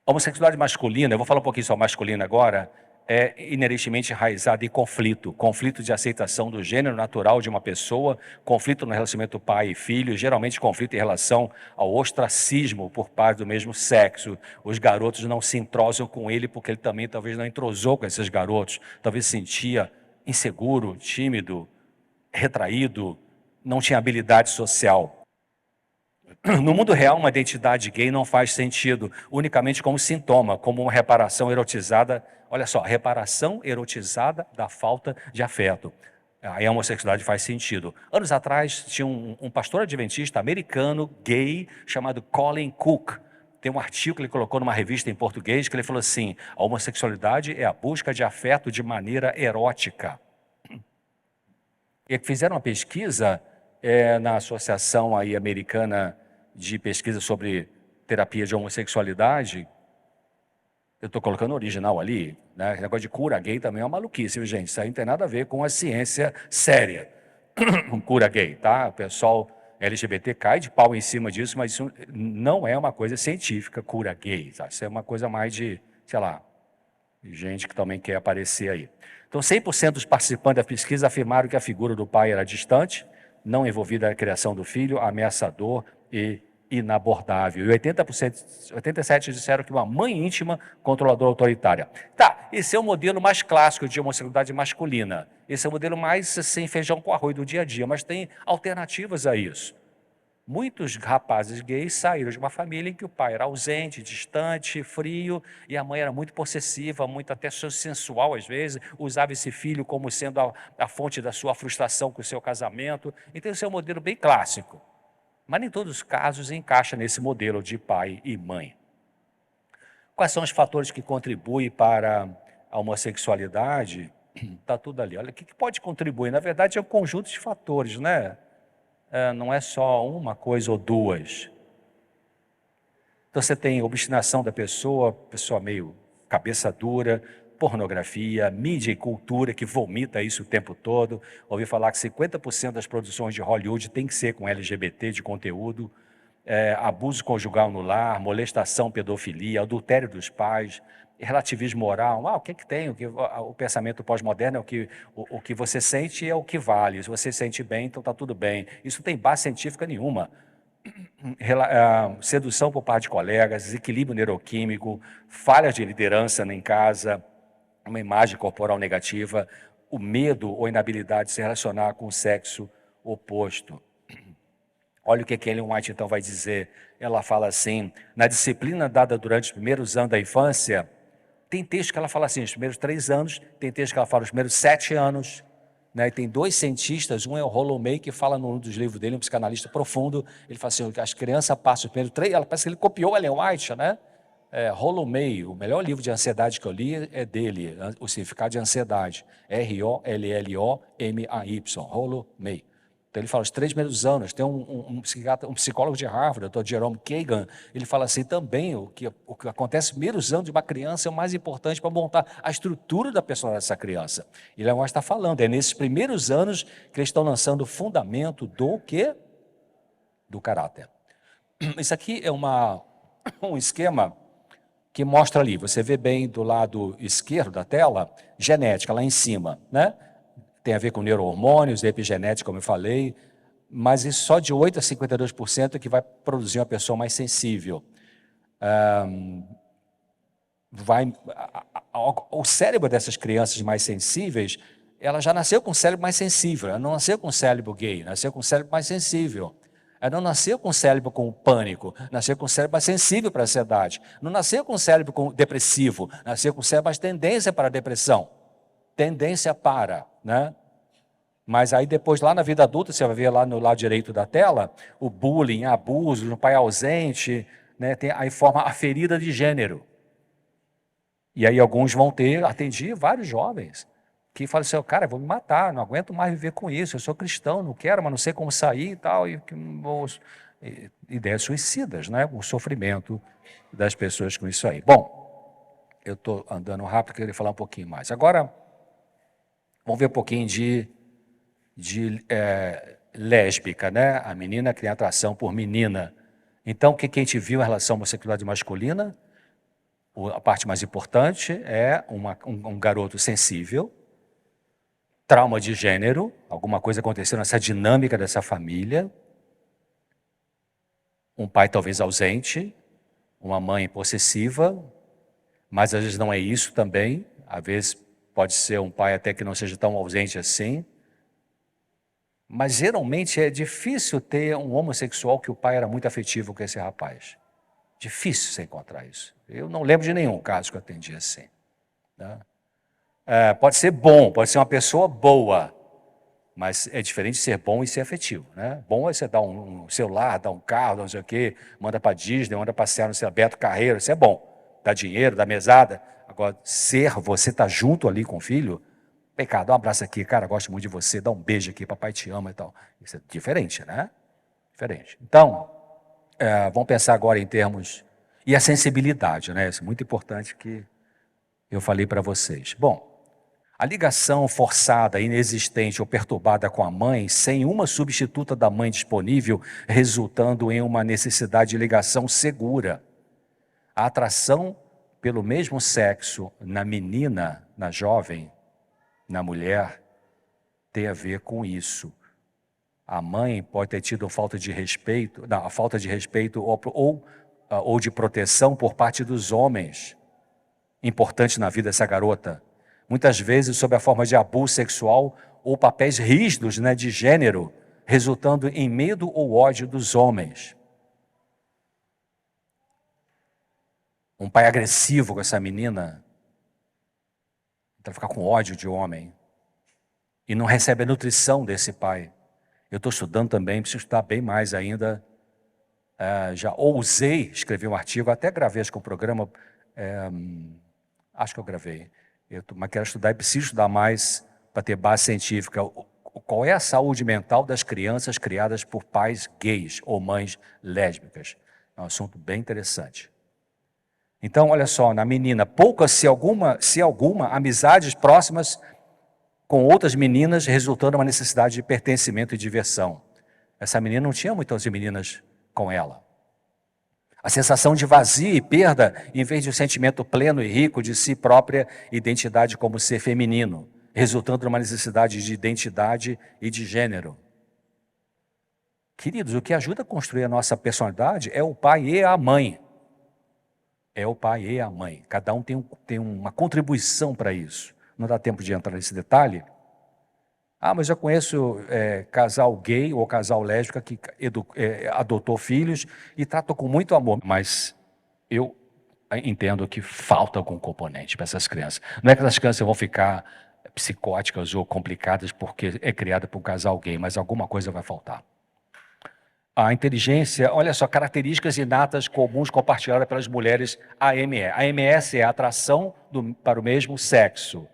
homossexualidade masculina, eu vou falar um pouquinho sobre masculina agora, é inerentemente enraizada em conflito. Conflito de aceitação do gênero natural de uma pessoa, conflito no relacionamento pai e filho, geralmente conflito em relação ao ostracismo por parte do mesmo sexo. Os garotos não se entrosam com ele porque ele também talvez não entrosou com esses garotos. Talvez se sentia inseguro, tímido, retraído, não tinha habilidade social. No mundo real, uma identidade gay não faz sentido unicamente como sintoma, como uma reparação erotizada. Olha só, reparação erotizada da falta de afeto. Aí a homossexualidade faz sentido. Anos atrás, tinha um pastor adventista americano, gay, chamado Colin Cook. Tem um artigo que ele colocou numa revista em português que ele falou assim: a homossexualidade é a busca de afeto de maneira erótica. E fizeram uma pesquisa na Associação aí Americana de Pesquisa sobre Terapia de Homossexualidade. Eu estou colocando o original ali, né? Esse negócio de cura gay também é uma maluquice, viu, gente? Isso aí não tem nada a ver com a ciência séria. Cura gay, tá? O pessoal LGBT cai de pau em cima disso, mas isso não é uma coisa científica, cura gay, tá? Isso é uma coisa mais de, sei lá, gente que também quer aparecer aí. Então, 100% dos participantes da pesquisa afirmaram que a figura do pai era distante, não envolvida na criação do filho, ameaçador e inabordável. E 87% disseram que uma mãe íntima, controladora autoritária. Tá, esse é o modelo mais clássico de homossexualidade masculina. Esse é o modelo mais assim, feijão com arroz do dia a dia, mas tem alternativas a isso. Muitos rapazes gays saíram de uma família em que o pai era ausente, distante, frio, e a mãe era muito possessiva, muito até sensual às vezes, usava esse filho como sendo a fonte da sua frustração com o seu casamento. Então esse é um modelo bem clássico, mas nem todos os casos encaixa nesse modelo de pai e mãe. Quais são os fatores que contribuem para a homossexualidade? Está tudo ali. Olha, o que pode contribuir? Na verdade é um conjunto de fatores, né? Não é só uma coisa ou duas. Então você tem obstinação da pessoa meio cabeça dura, pornografia, mídia e cultura que vomita isso o tempo todo. Ouvi falar que 50% das produções de Hollywood tem que ser com LGBT de conteúdo, abuso conjugal no lar, molestação, pedofilia, adultério dos pais, relativismo moral. O que tem? O pensamento pós-moderno é o que você sente é o que vale. Se você sente bem, então está tudo bem. Isso não tem base científica nenhuma. Sedução por parte de colegas, desequilíbrio neuroquímico, falhas de liderança em casa, uma imagem corporal negativa, o medo ou inabilidade de se relacionar com o sexo oposto. Olha o que Ellen White então vai dizer. Ela fala assim: na disciplina dada durante os primeiros anos da infância, tem texto que ela fala assim, os primeiros 3 anos, tem texto que ela fala os primeiros 7 anos, né? E tem 2 cientistas, um é o Rollo May, que fala num dos livros dele, um psicanalista profundo, ele fala assim, as crianças passam os primeiros 3, ela parece que ele copiou Ellen White, né? Rollo May, o melhor livro de ansiedade que eu li é dele, O Significado de Ansiedade, R-O-L-L-O-M-A-Y, Rollo May. Então ele fala, os 3 primeiros anos, tem um psicólogo de Harvard, o Dr. Jerome Kagan, ele fala assim também, o que acontece nos primeiros anos de uma criança é o mais importante para montar a estrutura da personalidade dessa criança. E Leon está falando, é nesses primeiros anos que eles estão lançando o fundamento do quê? Do caráter. Isso aqui é um esquema que mostra ali, você vê bem do lado esquerdo da tela, genética lá em cima, né? Tem a ver com neurohormônios, epigenética, como eu falei, mas isso só de 8% a 52% que vai produzir uma pessoa mais sensível. O cérebro dessas crianças mais sensíveis, ela já nasceu com o cérebro mais sensível, ela não nasceu com o cérebro gay, nasceu com o cérebro mais sensível. Ela não nasceu com o cérebro com pânico, nasceu com o cérebro mais sensível para a ansiedade. Não nasceu com o cérebro depressivo, nasceu com o cérebro mais tendência para a depressão. Tendência para, né? Mas aí depois, lá na vida adulta, você vai ver lá no lado direito da tela, o bullying, abuso, o pai ausente, né? Aí forma a ferida de gênero. E aí alguns vão atendi vários jovens, que falam assim, cara, eu vou me matar, não aguento mais viver com isso, eu sou cristão, não quero, mas não sei como sair e tal, ideias suicidas, né? O sofrimento das pessoas com isso aí. Bom, eu estou andando rápido, queria falar um pouquinho mais. Agora, vamos ver um pouquinho de lésbica, né? A menina que tem atração por menina. Então, o que a gente viu em relação à homossexualidade masculina? A parte mais importante é um garoto sensível, trauma de gênero, alguma coisa aconteceu nessa dinâmica dessa família, um pai talvez ausente, uma mãe possessiva, mas às vezes não é isso também, às vezes pode ser um pai até que não seja tão ausente assim, mas geralmente é difícil ter um homossexual que o pai era muito afetivo com esse rapaz. Difícil você encontrar isso. Eu não lembro de nenhum caso que eu atendi assim. Né? Pode ser bom, pode ser uma pessoa boa, mas é diferente de ser bom e ser afetivo. Né? Bom é você dar um celular, dar um carro, não sei o quê, manda para Disney, manda passear no seu Beto Carreiro, isso é bom. Dá dinheiro, dá mesada. Agora, você tá junto ali com o filho, pecado, dá um abraço aqui, cara, gosto muito de você, dá um beijo aqui, papai te ama e tal. Isso é diferente, né? Diferente. Então, vamos pensar agora em termos... E a sensibilidade, né? Isso é muito importante que eu falei para vocês. Bom, a ligação forçada, inexistente ou perturbada com a mãe, sem uma substituta da mãe disponível, resultando em uma necessidade de ligação segura. A atração pelo mesmo sexo na menina, na jovem, na mulher, tem a ver com isso. A mãe pode ter tido falta de respeito, a falta de respeito ou de proteção por parte dos homens, importante na vida dessa garota. Muitas vezes sob a forma de abuso sexual ou papéis rígidos, né, de gênero, resultando em medo ou ódio dos homens. Um pai agressivo com essa menina, vai ficar com ódio de homem, e não recebe a nutrição desse pai. Eu estou estudando também, preciso estudar bem mais ainda. Já ousei escrever um artigo, até gravei acho que o programa, acho que eu gravei, mas quero estudar e preciso estudar mais para ter base científica. Qual é a saúde mental das crianças criadas por pais gays ou mães lésbicas? É um assunto bem interessante. Então, olha só, na menina, poucas, se alguma, amizades próximas com outras meninas, resultando em uma necessidade de pertencimento e diversão. Essa menina não tinha muitas meninas com ela. A sensação de vazio e perda, em vez de um sentimento pleno e rico de si própria identidade como ser feminino, resultando numa necessidade de identidade e de gênero. Queridos, o que ajuda a construir a nossa personalidade é o pai e a mãe. É o pai e a mãe. Cada um tem uma contribuição para isso. Não dá tempo de entrar nesse detalhe. Mas eu conheço casal gay ou casal lésbica que adotou filhos e tratou com muito amor. Mas eu entendo que falta algum componente para essas crianças. Não é que essas crianças vão ficar psicóticas ou complicadas porque é criada por um casal gay, mas alguma coisa vai faltar. A inteligência, olha só, características inatas comuns compartilhadas pelas mulheres AME. A AMS é a atração para o mesmo sexo.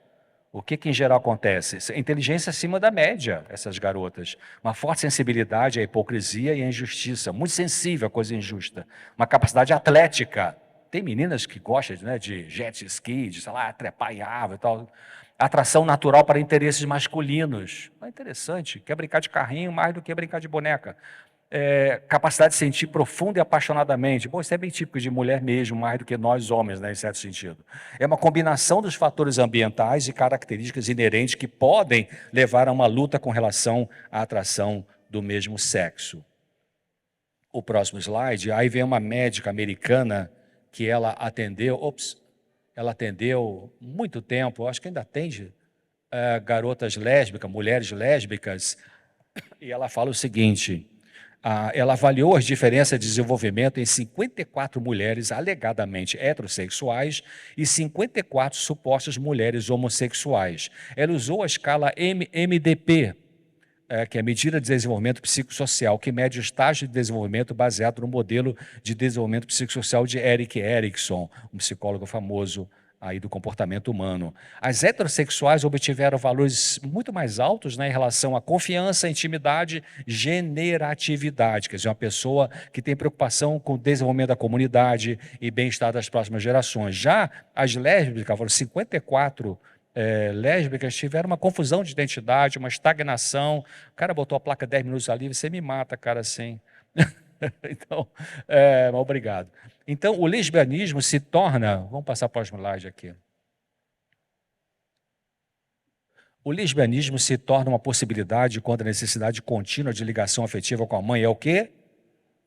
O que em geral acontece? Inteligência acima da média, essas garotas. Uma forte sensibilidade à hipocrisia e à injustiça, muito sensível à coisa injusta. Uma capacidade atlética. Tem meninas que gostam, né, de jet ski, de, sei lá, trepar em árvore e tal. Atração natural para interesses masculinos. É interessante, quer brincar de carrinho mais do que brincar de boneca. Capacidade de sentir profunda e apaixonadamente. Bom, isso é bem típico de mulher mesmo, mais do que nós homens, né, em certo sentido. É uma combinação dos fatores ambientais e características inerentes que podem levar a uma luta com relação à atração do mesmo sexo. O próximo slide, aí vem uma médica americana que ela atendeu muito tempo, acho que ainda atende garotas lésbicas, mulheres lésbicas, e ela fala o seguinte... ela avaliou as diferenças de desenvolvimento em 54 mulheres alegadamente heterossexuais e 54 supostas mulheres homossexuais. Ela usou a escala MDP, que é a Medida de Desenvolvimento Psicossocial, que mede o estágio de desenvolvimento baseado no modelo de desenvolvimento psicossocial de Erik Erikson, um psicólogo famoso aí do comportamento humano. As heterossexuais obtiveram valores muito mais altos, né, em relação à confiança, intimidade, generatividade, quer dizer, uma pessoa que tem preocupação com o desenvolvimento da comunidade e bem-estar das próximas gerações. Já as lésbicas, foram 54 lésbicas, tiveram uma confusão de identidade, uma estagnação. O cara botou a placa 10 minutos ali, você me mata, cara, assim. Então, obrigado. Então, o lesbianismo se torna... Vamos passar para o slide aqui. O lesbianismo se torna uma possibilidade quando a necessidade contínua de ligação afetiva com a mãe é o quê?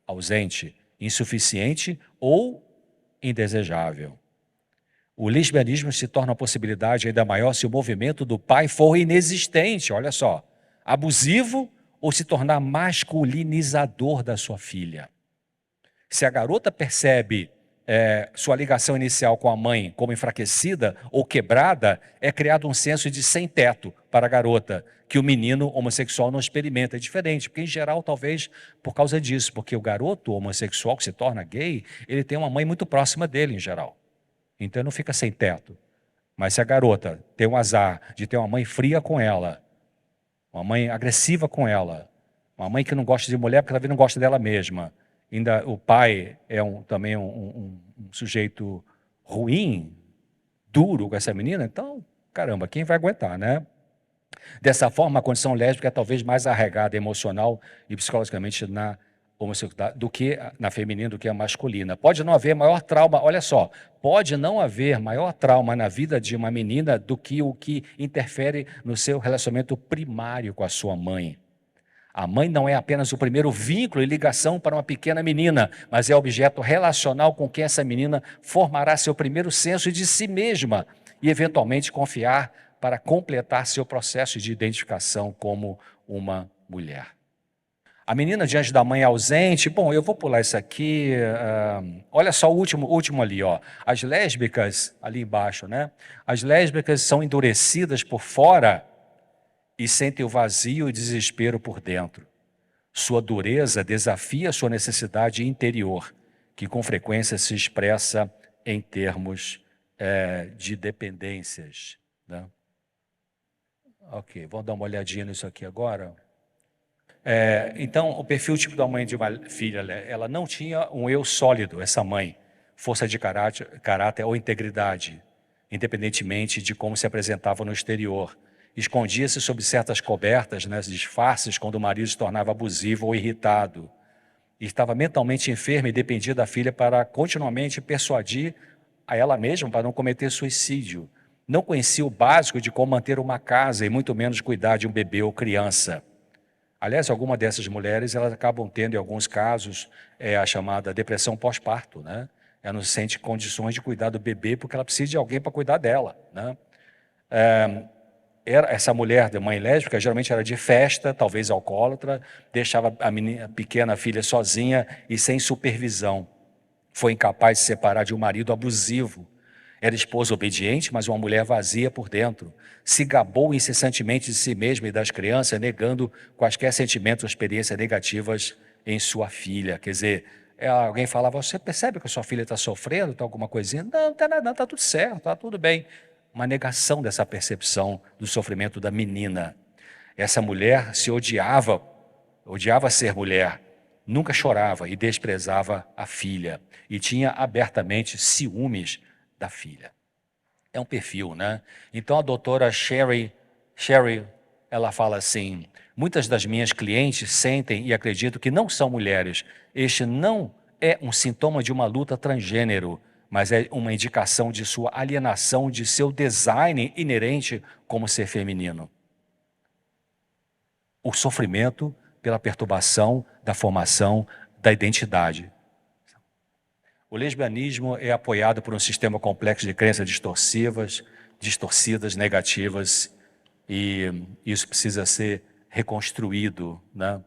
Ausente, insuficiente ou indesejável. O lesbianismo se torna uma possibilidade ainda maior se o movimento do pai for inexistente, olha só, abusivo ou se tornar masculinizador da sua filha. Se a garota percebe sua ligação inicial com a mãe como enfraquecida ou quebrada, é criado um senso de sem-teto para a garota, que o menino homossexual não experimenta. É diferente, porque em geral, talvez por causa disso, porque o garoto homossexual que se torna gay, ele tem uma mãe muito próxima dele em geral. Então ele não fica sem teto. Mas se a garota tem o azar de ter uma mãe fria com ela, uma mãe agressiva com ela, uma mãe que não gosta de mulher porque ela não gosta dela mesma, ainda o pai é também um sujeito ruim, duro com essa menina, então, caramba, quem vai aguentar, né? Dessa forma, a condição lésbica é talvez mais arraigada emocional e psicologicamente na homossexualidade do que na feminina, do que a masculina. Pode não haver maior trauma, olha só, pode não haver maior trauma na vida de uma menina do que o que interfere no seu relacionamento primário com a sua mãe. A mãe não é apenas o primeiro vínculo e ligação para uma pequena menina, mas é o objeto relacional com quem essa menina formará seu primeiro senso de si mesma e, eventualmente, confiar para completar seu processo de identificação como uma mulher. A menina diante da mãe ausente, bom, eu vou pular isso aqui, olha só o último ali, ó. As lésbicas, ali embaixo, né? As lésbicas são endurecidas por fora e sentem o vazio e desespero por dentro. Sua dureza desafia sua necessidade interior, que com frequência se expressa em termos de dependências, né? Ok, vamos dar uma olhadinha nisso aqui agora. Então, o perfil tipo da mãe de uma filha, ela não tinha um eu sólido, essa mãe, força de caráter ou integridade, independentemente de como se apresentava no exterior. Escondia-se sob certas cobertas, né, disfarces, quando o marido se tornava abusivo ou irritado. E estava mentalmente enferma e dependia da filha para continuamente persuadir a ela mesma para não cometer suicídio. Não conhecia o básico de como manter uma casa e muito menos cuidar de um bebê ou criança. Aliás, algumas dessas mulheres, elas acabam tendo, em alguns casos, a chamada depressão pós-parto, né? Ela não sente condições de cuidar do bebê porque ela precisa de alguém para cuidar dela, né? Essa mulher de mãe lésbica geralmente era de festa, talvez alcoólatra, deixava a pequena filha sozinha e sem supervisão. Foi incapaz de se separar de um marido abusivo. Era esposa obediente, mas uma mulher vazia por dentro. Se gabou incessantemente de si mesma e das crianças, negando quaisquer sentimentos ou experiências negativas em sua filha. Quer dizer, alguém falava, você percebe que a sua filha está sofrendo, está alguma coisinha? Não, não está nada, não, está tudo certo, está tudo bem. Uma negação dessa percepção do sofrimento da menina. Essa mulher se odiava ser mulher, nunca chorava e desprezava a filha. E tinha abertamente ciúmes da filha. É um perfil, né? Então a doutora Sherry, ela fala assim, muitas das minhas clientes sentem e acreditam que não são mulheres. Este não é um sintoma de uma luta transgênero, mas é uma indicação de sua alienação, de seu design inerente como ser feminino. O sofrimento pela perturbação da formação da identidade. O lesbianismo é apoiado por um sistema complexo de crenças distorcidas, negativas, e isso precisa ser reconstruído, né?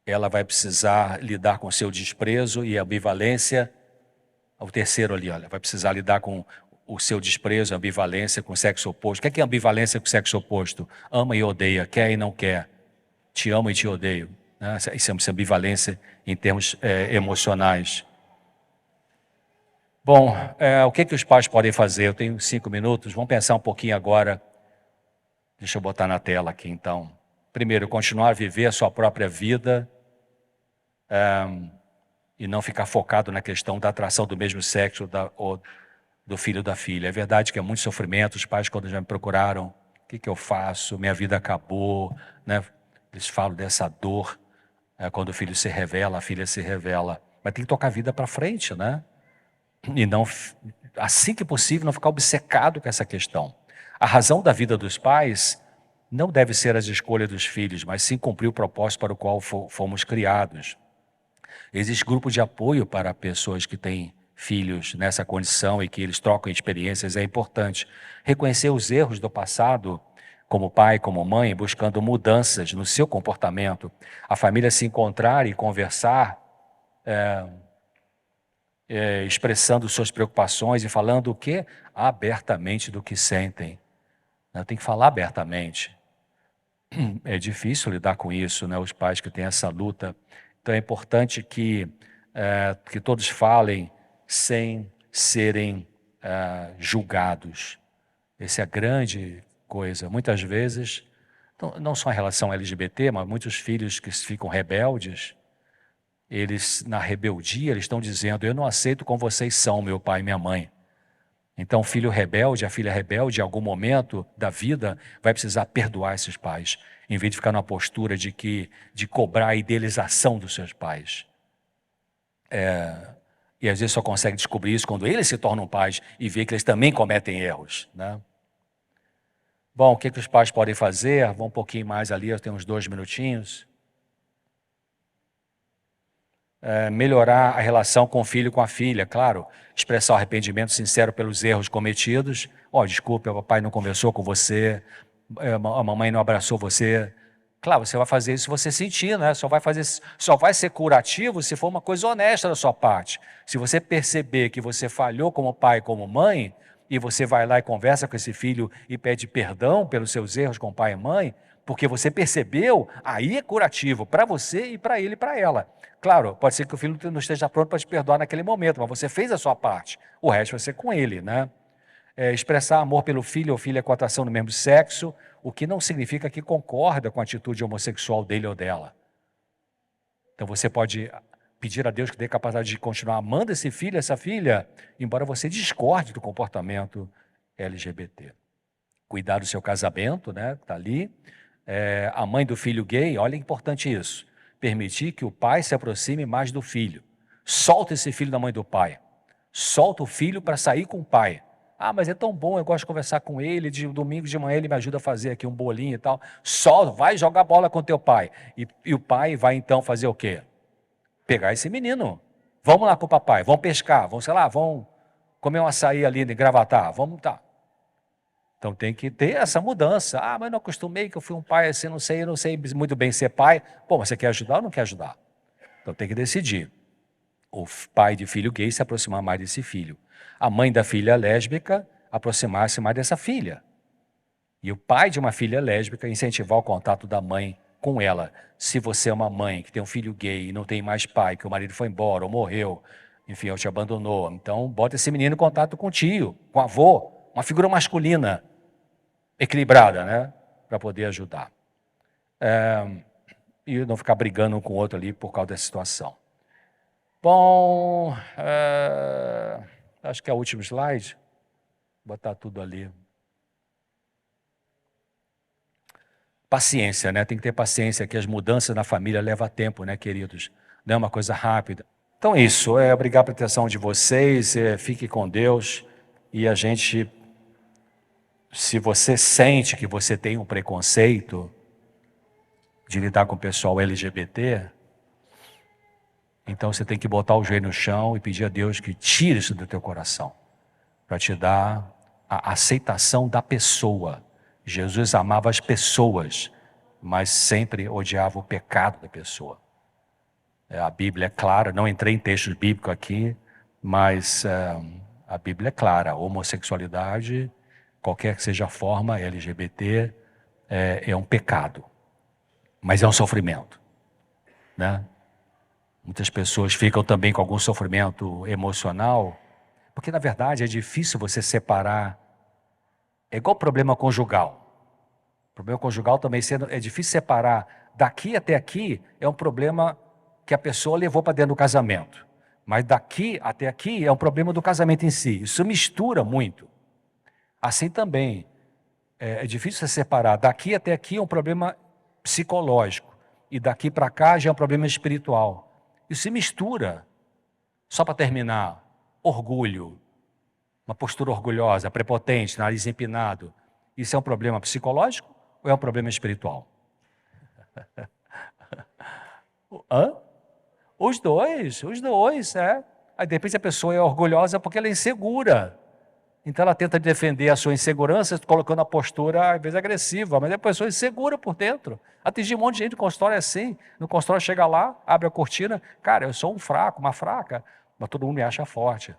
Ela vai precisar lidar com seu desprezo e ambivalência. O terceiro ali, olha, vai precisar lidar com o seu desprezo, ambivalência com o sexo oposto. O que é ambivalência com o sexo oposto? Ama e odeia, quer e não quer. Te amo e te odeio. Né? Isso é ambivalência em termos emocionais. Bom, o que os pais podem fazer? Eu tenho 5 minutos, vamos pensar um pouquinho agora. Deixa eu botar na tela aqui, então. Primeiro, continuar a viver a sua própria vida e não ficar focado na questão da atração do mesmo sexo ou do filho ou da filha. É verdade que é muito sofrimento, os pais quando já me procuraram, o que eu faço? Minha vida acabou, né? Eles falam dessa dor. Quando o filho se revela, a filha se revela. Mas tem que tocar a vida para frente, né? E não, assim que possível, não ficar obcecado com essa questão. A razão da vida dos pais não deve ser as escolhas dos filhos, mas sim cumprir o propósito para o qual fomos criados. Existe grupo de apoio para pessoas que têm filhos nessa condição e que eles trocam experiências, é importante. Reconhecer os erros do passado, como pai, como mãe, buscando mudanças no seu comportamento. A família se encontrar e conversar, expressando suas preocupações e falando o quê? Abertamente do que sentem. Tem que falar abertamente. É difícil lidar com isso, né? Os pais que têm essa luta. Então é importante que todos falem sem serem julgados. Essa é a grande coisa. Muitas vezes, não só em relação ao LGBT, mas muitos filhos que ficam rebeldes, eles, na rebeldia, eles estão dizendo: eu não aceito como vocês são, meu pai e minha mãe. Então, o filho rebelde, a filha rebelde, em algum momento da vida, vai precisar perdoar esses pais, em vez de ficar numa postura de cobrar a idealização dos seus pais. E às vezes só consegue descobrir isso quando eles se tornam pais e vê que eles também cometem erros, né? Bom, o que os pais podem fazer? Vão um pouquinho mais ali, eu tenho uns 2 minutinhos. Melhorar a relação com o filho e com a filha, claro, expressar o arrependimento sincero pelos erros cometidos. Desculpa, o papai não conversou com você, a mamãe não abraçou você. Claro, você vai fazer isso se você sentir, né? Só vai ser curativo se for uma coisa honesta da sua parte. Se você perceber que você falhou como pai, como mãe, e você vai lá e conversa com esse filho e pede perdão pelos seus erros com pai e mãe, porque você percebeu, aí é curativo para você e para ele e para ela. Claro, pode ser que o filho não esteja pronto para te perdoar naquele momento, mas você fez a sua parte. O resto vai ser com ele, né? Expressar amor pelo filho ou filha com atração do mesmo sexo, o que não significa que concorda com a atitude homossexual dele ou dela. Então você pode pedir a Deus que dê capacidade de continuar amando esse filho, essa filha, embora você discorde do comportamento LGBT. Cuidar do seu casamento, né? Está ali. A mãe do filho gay, olha que importante isso. Permitir que o pai se aproxime mais do filho. Solta esse filho da mãe do pai. Solta o filho para sair com o pai. Mas é tão bom, eu gosto de conversar com ele, de domingo de manhã ele me ajuda a fazer aqui um bolinho e tal. Solta, vai jogar bola com teu pai. E o pai vai então fazer o quê? Pegar esse menino. Vamos lá com o papai, vamos pescar, vamos comer um açaí ali em Gravatar, Então tem que ter essa mudança. Mas não acostumei que eu fui um pai assim, eu não sei muito bem ser pai. Mas você quer ajudar ou não quer ajudar? Então tem que decidir. O pai de filho gay se aproximar mais desse filho. A mãe da filha lésbica aproximar-se mais dessa filha. E o pai de uma filha lésbica incentivar o contato da mãe com ela. Se você é uma mãe que tem um filho gay e não tem mais pai, que o marido foi embora ou morreu, enfim, ou te abandonou, então bota esse menino em contato com o tio, com o avô, uma figura masculina equilibrada, né? Para poder ajudar. E não ficar brigando um com o outro ali por causa dessa situação. Bom, acho que é o último slide. Vou botar tudo ali. Paciência, né? Tem que ter paciência, que as mudanças na família levam tempo, né, queridos? Não é uma coisa rápida. Então é isso. Obrigado pela atenção de vocês. Fique com Deus. E a gente, se você sente que você tem um preconceito de lidar com o pessoal LGBT, então você tem que botar o joelho no chão e pedir a Deus que tire isso do teu coração, para te dar a aceitação da pessoa. Jesus amava as pessoas, mas sempre odiava o pecado da pessoa. A Bíblia é clara, não entrei em textos bíblicos aqui, mas a Bíblia é clara, a homossexualidade, qualquer que seja a forma, LGBT, é um pecado, mas é um sofrimento, né? Muitas pessoas ficam também com algum sofrimento emocional, porque na verdade é difícil você separar. É igual problema conjugal. Problema conjugal também é difícil separar. Daqui até aqui é um problema que a pessoa levou para dentro do casamento. Mas daqui até aqui é um problema do casamento em si. Isso mistura muito. Assim também, é difícil você separar. Daqui até aqui é um problema psicológico. e daqui para cá já é um problema espiritual. Isso se mistura. Só para terminar, orgulho, uma postura orgulhosa, prepotente, nariz empinado. Isso é um problema psicológico ou é um problema espiritual? Hã? Os dois, é. Aí de repente a pessoa é orgulhosa porque ela é insegura. Então ela tenta defender a sua insegurança colocando a postura, às vezes, agressiva, mas a pessoa é insegura por dentro. Atingir um monte de gente no consultório é assim. No consultório chega lá, abre a cortina, cara, eu sou um fraco, uma fraca, mas todo mundo me acha forte.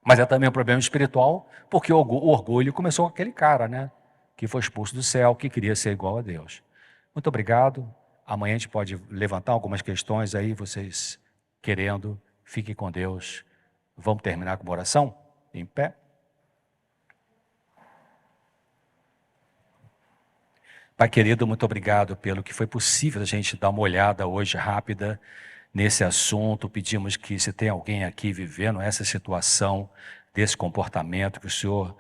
Mas é também um problema espiritual, porque o orgulho começou com aquele cara, né? Que foi expulso do céu, que queria ser igual a Deus. Muito obrigado. Amanhã a gente pode levantar algumas questões aí, vocês querendo. Fiquem com Deus. Vamos terminar com uma oração? Em pé. Pai querido, muito obrigado pelo que foi possível a gente dar uma olhada hoje rápida nesse assunto. Pedimos que, se tem alguém aqui vivendo essa situação, desse comportamento, que o Senhor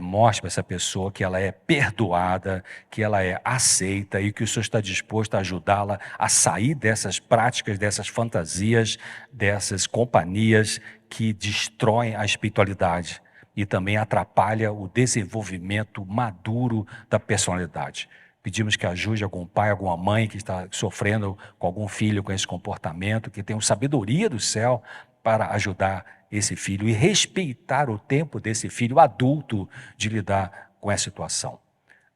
mostre para essa pessoa que ela é perdoada, que ela é aceita e que o Senhor está disposto a ajudá-la a sair dessas práticas, dessas fantasias, dessas companhias que destroem a espiritualidade e também atrapalha o desenvolvimento maduro da personalidade. Pedimos que ajude algum pai, alguma mãe que está sofrendo com algum filho com esse comportamento, que tenha sabedoria do céu para ajudar esse filho e respeitar o tempo desse filho adulto de lidar com essa situação.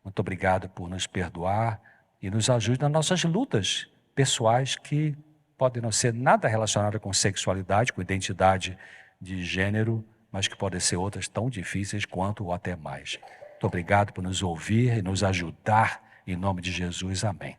Muito obrigado por nos perdoar e nos ajude nas nossas lutas pessoais que podem não ser nada relacionadas com sexualidade, com identidade de gênero, mas que podem ser outras tão difíceis quanto ou até mais. Muito obrigado por nos ouvir e nos ajudar. Em nome de Jesus, amém.